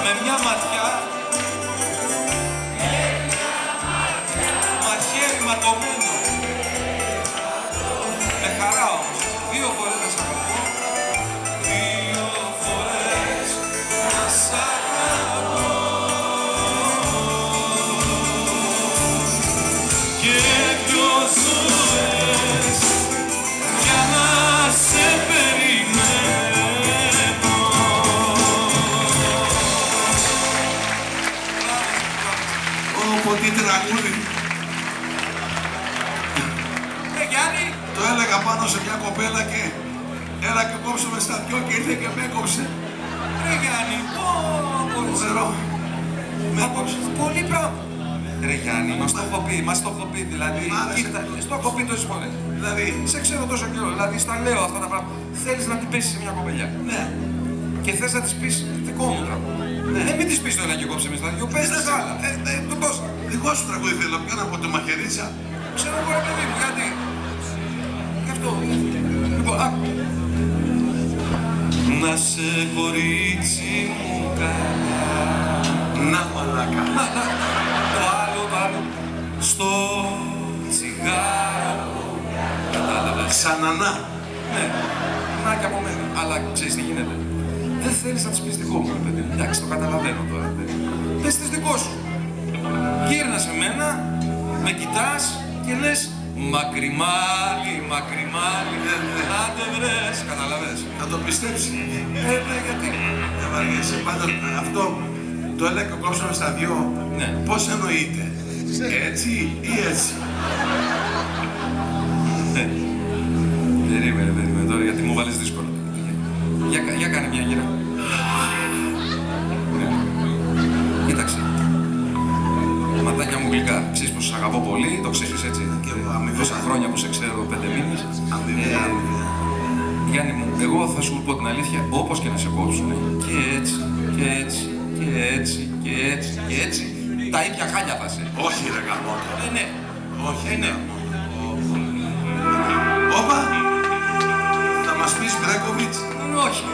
Με μια ματιά μαχαίρι ματωμένο. Με χαρά όμως. 2 φορές να σ' αγαπώ. 2 φορές να σ' αγαπώ. Και 2 ζωές για να σε περιμένω. Όπο τι τραγούδι. Γιάννη. Το έλεγα πάνω σε μια κοπέλα και έλα και κόψε με στα δυο και ήρθε και με έκοψε. Ρε Γιάννη, Ξέρω. Με έκοψε. πολύ πράγμα. Ρε Γιάννη, μας το έχω πει, δηλαδή, κοίτα, στο έχω πει τόσες φορές. Δηλαδή. Σε ξέρω τόσο καιρό, δηλαδή, στα λέω αυτά τα πράγματα. Θέλεις να την πέσεις σε μια κοπελιά. Ναι. Και θες να της πεις δικό μου τραγούδι. Ναι. Μην της πεις το ένα και κόψε με στα δυο, πες της άλλα. Το τόσα. Δικό σου τραγούδι θέλω, ποιο να πω, το μαχαιρίτσα. Ξέρω εγώ ρε παιδί μου, γιατί. Γι' αυτό. Λοιπόν, άκου. Να σε κορίτσι μου καλά. Να μαλάκα. Το άλλο, στο τσιγάρο. Κατάλαβες. Ξανανά. Ναι, να και από μένα. Αλλά ξέρεις τι γίνεται. Δεν θέλεις να της πεις δικό μου, ρε παιδί. Εντάξει, το καταλαβαίνω τώρα, παιδί. Πες της δικό σου. Γύρνα σε μένα, με κοιτάς και λες μακριμάλι, μακριμάλι. Άντε βρες, καταλαβες. Θα το πιστέψει. Γιατί. Δεν βαριέσαι. Πάντως αυτό το έλεγα και κόψαμε στα δυο. Ναι. Πώς εννοείται. Έτσι ή έτσι. Περίμενε τώρα γιατί μου βάλεις δύσκολο. Για κάνε μια γύρα. Κοίταξε. Ματάκια μου γλυκά. Ξέρεις πως σ' αγαπώ πολύ, το ξέρεις έτσι. Και εγώ αμοιβαία. Τόσα χρόνια που σε ξέρω, 5 μήνες. Αμοιβαία. Γιάννη μου, εγώ θα σου πω την αλήθεια, όπως και να σε κόψουνε. Και έτσι, και έτσι, και έτσι, και έτσι, και έτσι. Τα ίδια χάλια θα σε. Όχι ρε γαμώτο. Ναι. Όχι. Ναι. Όπα. Θα μας πεις Μπρέκοβιτς. Όχι.